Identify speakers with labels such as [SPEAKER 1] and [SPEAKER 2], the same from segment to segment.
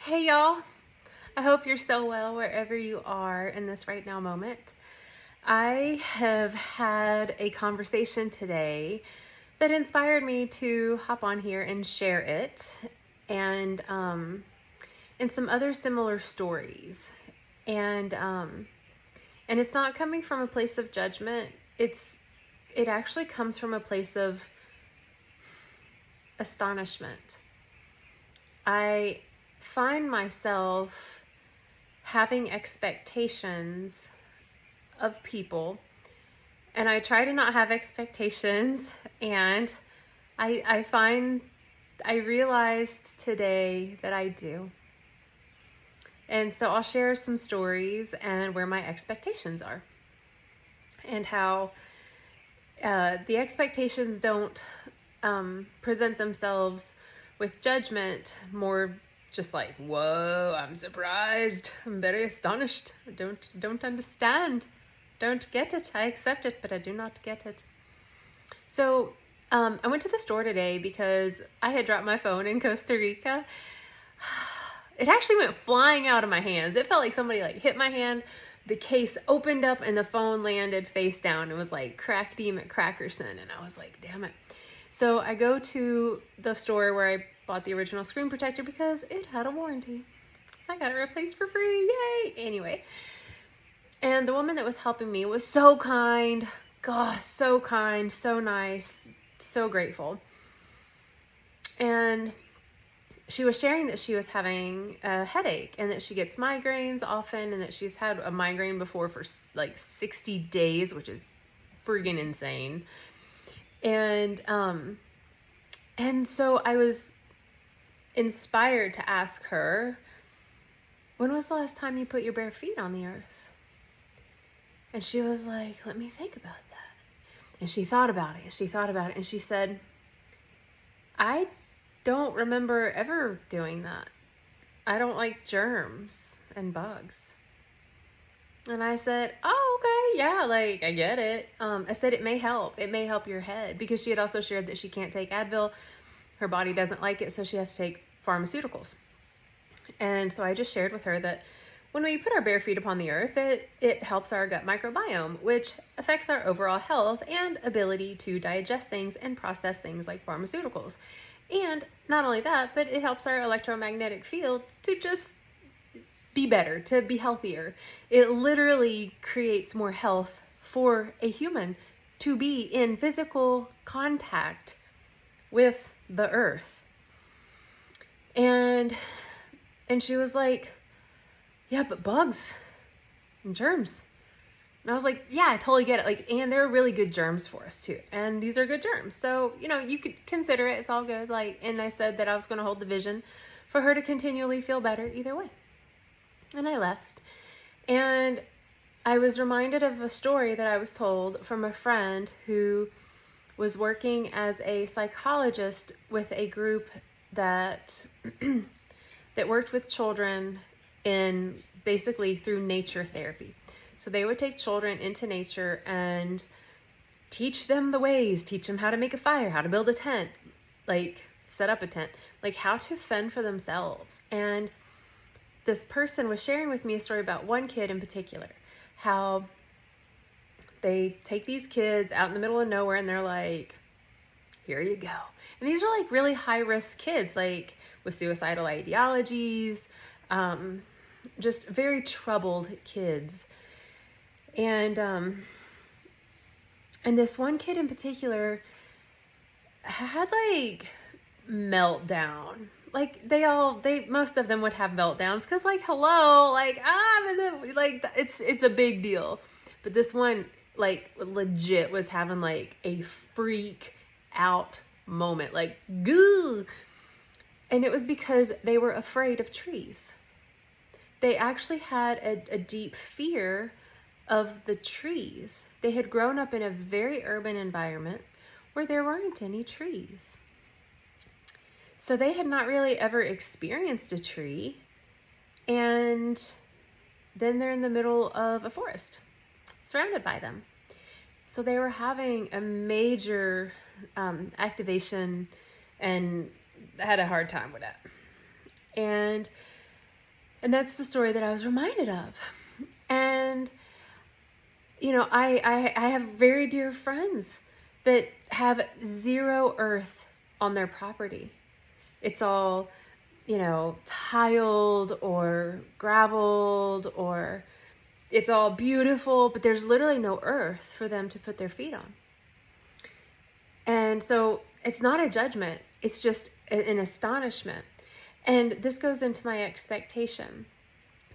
[SPEAKER 1] Hey y'all, I hope you're so well wherever you are in this right now moment. I have had a conversation today that inspired me to hop on here and share it and some other similar stories. And and it's not coming from a place of judgment. It actually comes from a place of astonishment. I find myself having expectations of people, and I try to not have expectations, and I realized today that I do. And so I'll share some stories and where my expectations are, and how the expectations don't present themselves with judgment, more just like, whoa, I'm surprised, I'm very astonished, I don't understand, don't get it, I accept it, but I do not get it. So I went to the store today because I had dropped my phone in Costa Rica. It actually went flying out of my hands. It felt like somebody hit my hand. The case opened up and the phone landed face down. It was like crackety McCrackerson, and I was like, damn it. So I go to the store where I bought the original screen protector because it had a warranty. So I got it replaced for free. Yay! Anyway. And the woman that was helping me was so kind. Gosh, so kind, so nice, so grateful. And she was sharing that she was having a headache and that she gets migraines often, and that she's had a migraine before for like 60 days, which is friggin' insane. And so I was inspired to ask her, when was the last time you put your bare feet on the earth? And she was like, let me think about that. And she thought about it, and she said, I don't remember ever doing that. I don't like germs and bugs. And I said, oh, okay, yeah, like, I get it. I said, it may help your head, because she had also shared that she can't take Advil. Her body doesn't like it, so she has to take pharmaceuticals. And so I just shared with her that when we put our bare feet upon the earth, it helps our gut microbiome, which affects our overall health and ability to digest things and process things like pharmaceuticals. And not only that, but it helps our electromagnetic field to just be better, to be healthier. It literally creates more health for a human to be in physical contact with the earth. And she was like, yeah, but bugs and germs. And I was like, yeah, I totally get it. Like, and they're really good germs for us too. And these are good germs. So, you could consider it. It's all good. And I said that I was going to hold the vision for her to continually feel better either way. And I left. And I was reminded of a story that I was told from a friend who was working as a psychologist with a group that that worked with children in basically through nature therapy. So they would take children into nature and teach them the ways, teach them how to make a fire, how to build a tent, set up a tent, how to fend for themselves. And this person was sharing with me a story about one kid in particular, how they take these kids out in the middle of nowhere and they're like, here you go. And these are really high risk kids, with suicidal ideologies, just very troubled kids. And this one kid in particular had meltdown. Most of them would have meltdowns because hello, it's a big deal. But this one legit was having a freak out moment, goo. And it was because they were afraid of trees. They actually had a deep fear of the trees. They had grown up in a very urban environment where there weren't any trees. So they had not really ever experienced a tree. And then they're in the middle of a forest, surrounded by them. So they were having a major activation and had a hard time with that. And And that's the story that I was reminded of. And, you know, I have very dear friends that have zero earth on their property. It's all, you know, tiled or graveled, or it's all beautiful, but there's literally no earth for them to put their feet on. And so it's not a judgment, it's just an astonishment. And this goes into my expectation,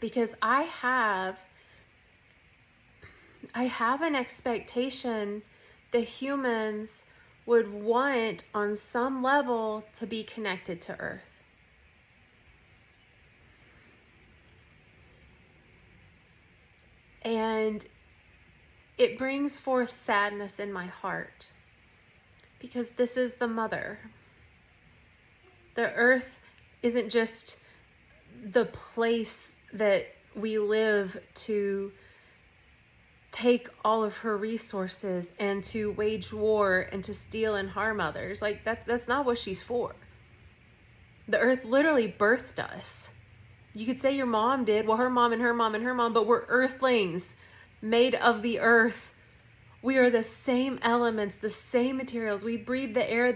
[SPEAKER 1] because I have an expectation that humans would want on some level to be connected to earth. And it brings forth sadness in my heart, because this is the mother. The earth isn't just the place that we live to take all of her resources and to wage war and to steal and harm others. Like that's not what she's for. The earth literally birthed us. You could say your mom did. Well, her mom and her mom and her mom, but we're earthlings made of the earth. We are the same elements, the same materials. We breathe the air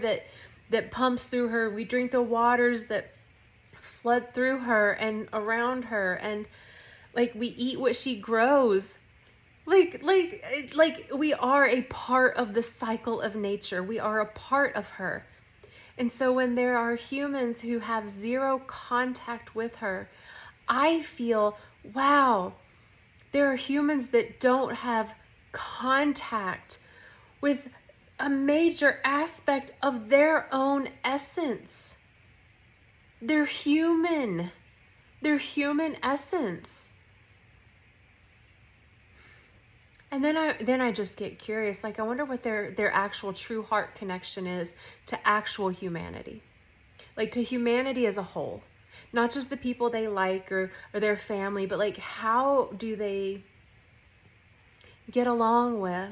[SPEAKER 1] that pumps through her. We drink the waters that flood through her and around her. And like we eat what she grows. Like we are a part of the cycle of nature. We are a part of her. And so when there are humans who have zero contact with her, I feel, wow, there are humans that don't have contact with a major aspect of their own essence. They're human. Their human essence. And then I just get curious, like I wonder what their actual true heart connection is to actual humanity. Like to humanity as a whole. Not just the people they like or their family, but like how do they get along with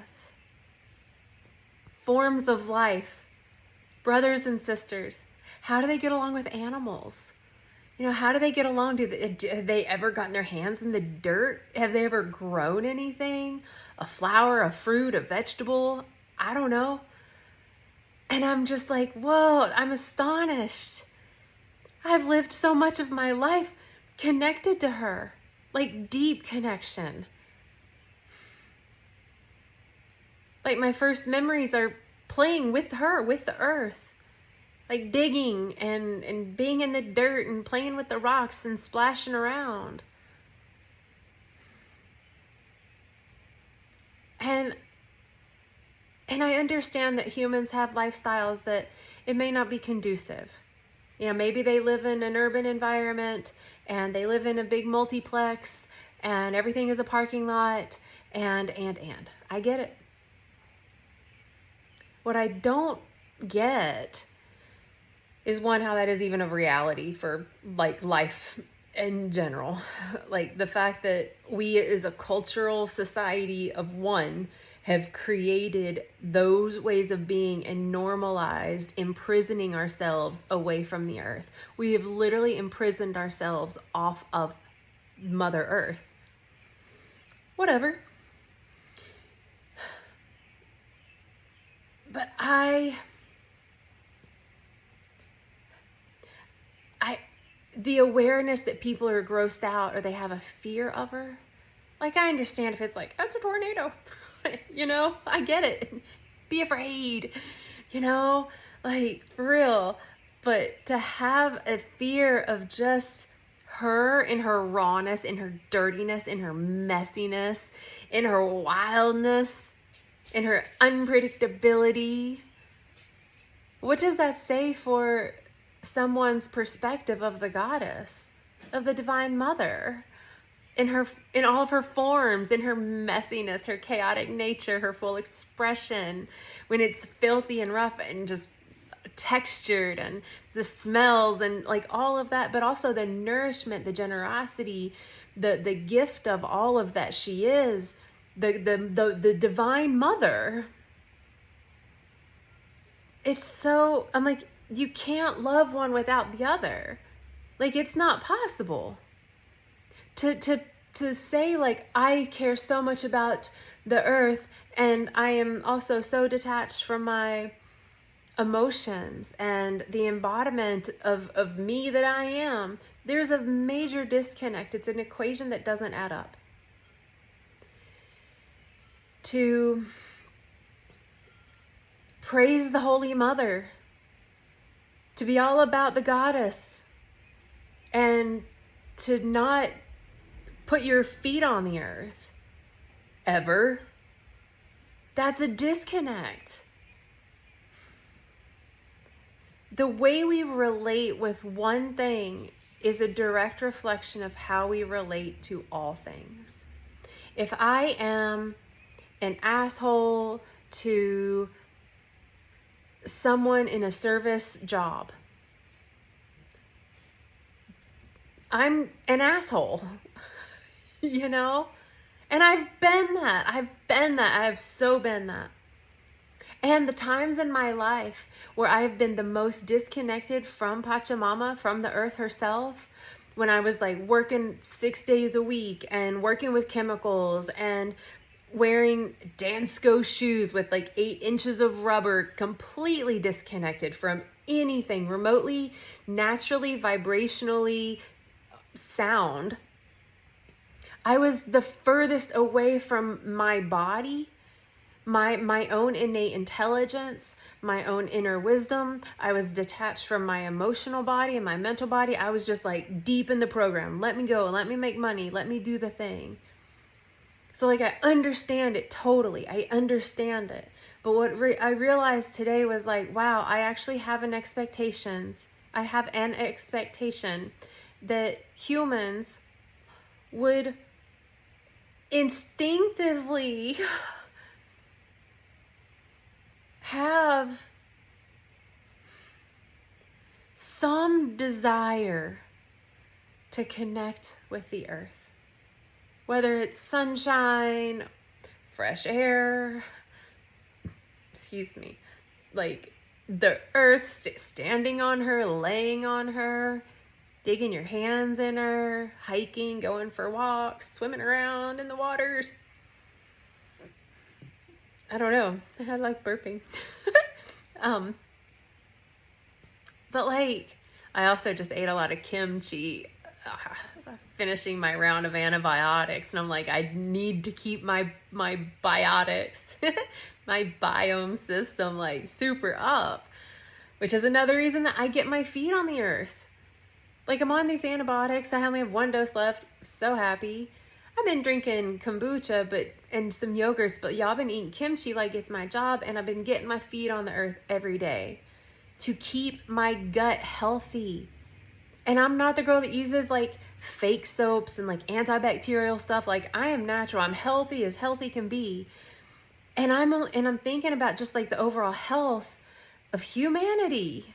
[SPEAKER 1] forms of life, brothers and sisters? How do they get along with animals? You know, how do they get along? Have they ever gotten their hands in the dirt? Have they ever grown anything? A flower, a fruit, a vegetable? I don't know. And I'm just like, whoa, I'm astonished. I've lived so much of my life connected to her, like deep connection. Like my first memories are playing with her, with the earth. Like digging and being in the dirt and playing with the rocks and splashing around. And I understand that humans have lifestyles that it may not be conducive. You know, maybe they live in an urban environment and they live in a big multiplex and everything is a parking lot and. I get it. What I don't get is one, how that is even a reality for like life in general. Like the fact that we as a cultural society of one have created those ways of being and normalized imprisoning ourselves away from the earth. We have literally imprisoned ourselves off of Mother Earth. Whatever. But the awareness that people are grossed out or they have a fear of her. Like I understand if it's like, that's a tornado. You know, I get it. Be afraid, you know, like for real. But to have a fear of just her in her rawness, in her dirtiness, in her messiness, in her wildness, in her unpredictability. What does that say for someone's perspective of the goddess, of the Divine Mother? In all of her forms, in her messiness, her chaotic nature, her full expression, when it's filthy and rough and just textured, and the smells and like all of that, but also the nourishment, the generosity, the gift of all of that she is, the Divine Mother. It's so, I'm like, you can't love one without the other. Like it's not possible. To say like, I care so much about the earth, and I am also so detached from my emotions and the embodiment of me that I am, there's a major disconnect. It's an equation that doesn't add up. To praise the Holy Mother, to be all about the goddess, and to not put your feet on the earth ever, that's a disconnect. The way we relate with one thing is a direct reflection of how we relate to all things. If I am an asshole to someone in a service job, I'm an asshole, you know? And I've been that. I've so been that. And the times in my life where I've been the most disconnected from Pachamama, from the earth herself, when I was like working 6 days a week and working with chemicals and wearing Dansko shoes with like 8 inches of rubber, completely disconnected from anything remotely, naturally, vibrationally sound. I was the furthest away from my body, my own innate intelligence, my own inner wisdom. I was detached from my emotional body and my mental body. I was just like deep in the program. Let me go. Let me make money. Let me do the thing. So like, I understand it totally. I understand it. But what I realized today was like, wow, I actually have an expectation that humans would instinctively have some desire to connect with the earth. Whether it's sunshine, fresh air, like the earth, standing on her, laying on her, digging your hands in her, hiking, going for walks, swimming around in the waters. I don't know. I like burping. But like, I also just ate a lot of kimchi, finishing my round of antibiotics. And I'm like, I need to keep my biotics, my biome system like super up, which is another reason that I get my feet on the earth. Like, I'm on these antibiotics. I only have 1 dose left. So happy. I've been drinking kombucha and some yogurts, but y'all been eating kimchi like it's my job, and I've been getting my feet on the earth every day to keep my gut healthy. And I'm not the girl that uses like fake soaps and like antibacterial stuff. Like, I am natural. I'm healthy as healthy can be. And I'm thinking about just like the overall health of humanity.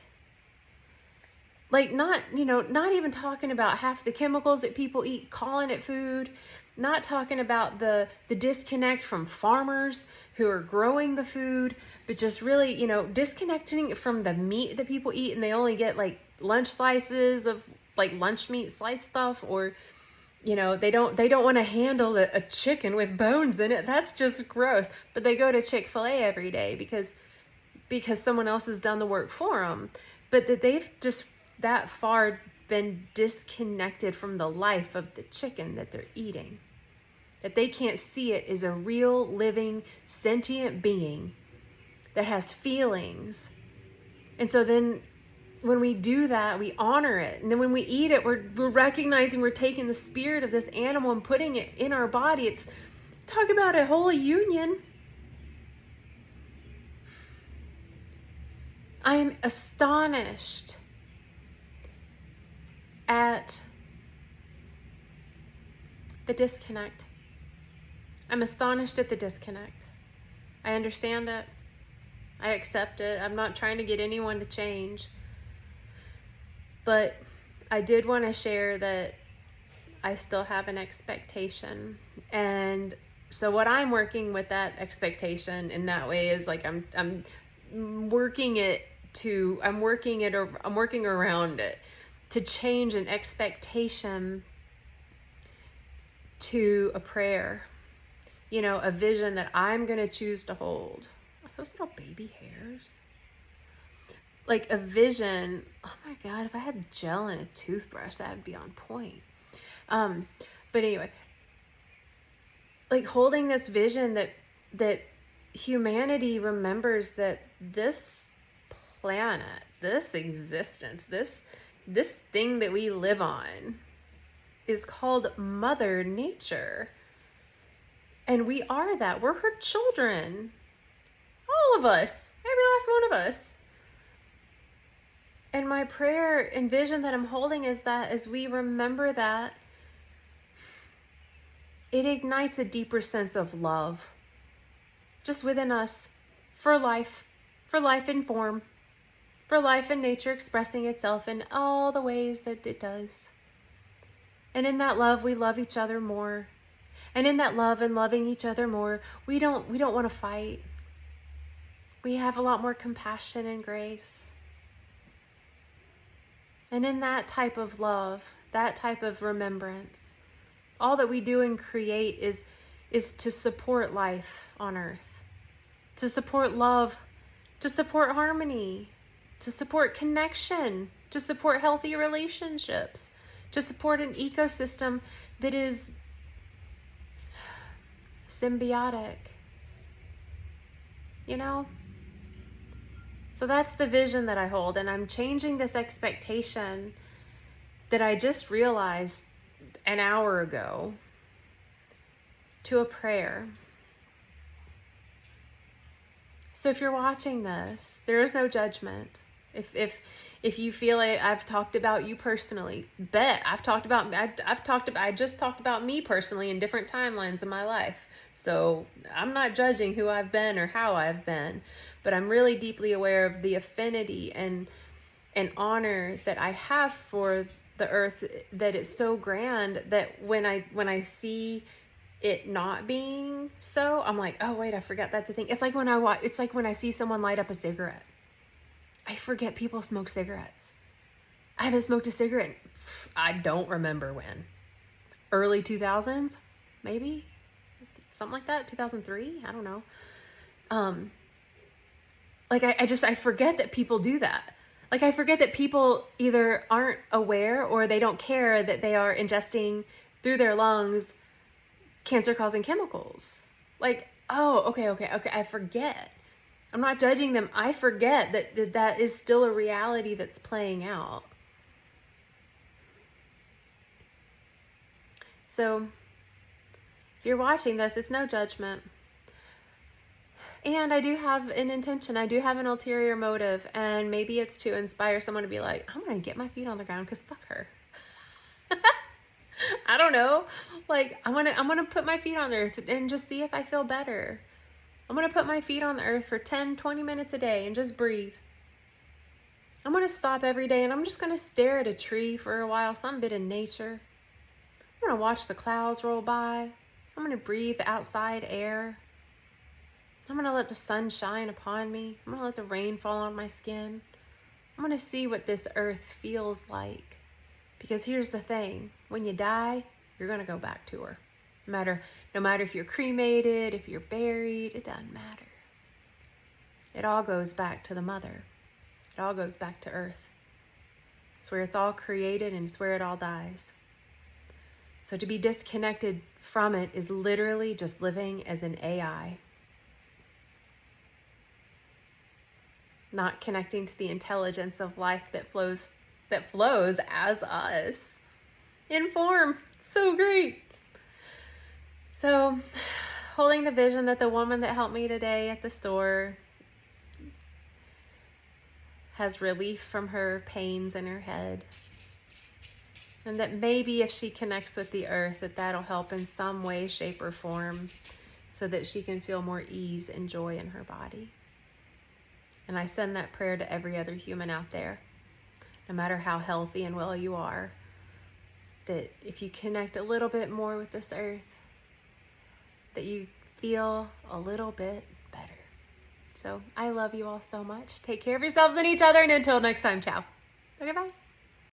[SPEAKER 1] Like, not even talking about half the chemicals that people eat, calling it food. Not talking about the disconnect from farmers who are growing the food, but just really, disconnecting from the meat that people eat, and they only get like lunch slices of like lunch meat slice stuff, or, they don't want to handle a chicken with bones in it. That's just gross. But they go to Chick-fil-A every day because someone else has done the work for them. But that they've just that far been disconnected from the life of the chicken that they're eating, that they can't see it as a real, living, sentient being that has feelings. And so then when we do that, we honor it. And then when we eat it, we're recognizing we're taking the spirit of this animal and putting it in our body. It's, talk about a holy union. I am astonished at the disconnect. I'm astonished at the disconnect. I understand it. I accept it. I'm not trying to get anyone to change. But I did want to share that I still have an expectation. And so what I'm working with that expectation in that way is like I'm working around it to change an expectation to a prayer, you know, a vision that I'm going to choose to hold. Are those little baby hairs? Like a vision. Oh my God, if I had gel and a toothbrush, that would be on point. But anyway, like holding this vision that humanity remembers that this planet, this existence, this thing that we live on is called Mother Nature. And we are that. We're her children. All of us. Every last one of us. And my prayer and vision that I'm holding is that as we remember that, it ignites a deeper sense of love just within us for life in form, for life in nature expressing itself in all the ways that it does. And in that love, we love each other more. And in that love and loving each other more, we don't want to fight. We have a lot more compassion and grace. And in that type of love, that type of remembrance, all that we do and create is to support life on earth, to support love, to support harmony, to support connection, to support healthy relationships, to support an ecosystem that is symbiotic, you know? So that's the vision that I hold, and I'm changing this expectation that I just realized an hour ago to a prayer. So if you're watching this, there is no judgment. If you feel like I've talked about you personally, I just talked about me personally in different timelines of my life. So I'm not judging who I've been or how I've been, but I'm really deeply aware of the affinity and honor that I have for the earth, that it's so grand that when I see it not being so, I'm like, oh wait, I forgot that's a thing. It's like when I see someone light up a cigarette. I forget people smoke cigarettes. I haven't smoked a cigarette. I don't remember when. Early 2000s, maybe? Something like that, 2003, I don't know. I forget that people do that. Like I forget that people either aren't aware or they don't care that they are ingesting through their lungs cancer-causing chemicals. Like, oh, okay, I forget. I'm not judging them. I forget that is still a reality that's playing out. So if you're watching this, it's no judgment. And I do have an intention. I do have an ulterior motive. And maybe it's to inspire someone to be like, I'm going to get my feet on the ground because fuck her. I don't know. Like, I'm gonna put my feet on the earth and just see if I feel better. I'm going to put my feet on the earth for 10, 20 minutes a day and just breathe. I'm going to stop every day and I'm just going to stare at a tree for a while, some bit of nature. I'm going to watch the clouds roll by. I'm going to breathe the outside air. I'm going to let the sun shine upon me. I'm going to let the rain fall on my skin. I'm going to see what this earth feels like. Because here's the thing. When you die, you're going to go back to her. No matter if you're cremated, if you're buried, it doesn't matter. It all goes back to the mother. It all goes back to earth. It's where it's all created and it's where it all dies. So to be disconnected from it is literally just living as an AI. Not connecting to the intelligence of life that flows as us in form. So great. So, holding the vision that the woman that helped me today at the store has relief from her pains in her head. And that maybe if she connects with the earth, that'll help in some way, shape, or form so that she can feel more ease and joy in her body. And I send that prayer to every other human out there, no matter how healthy and well you are, that if you connect a little bit more with this earth, that you feel a little bit better. So I love you all so much. Take care of yourselves and each other, and until next time, ciao. Okay, bye.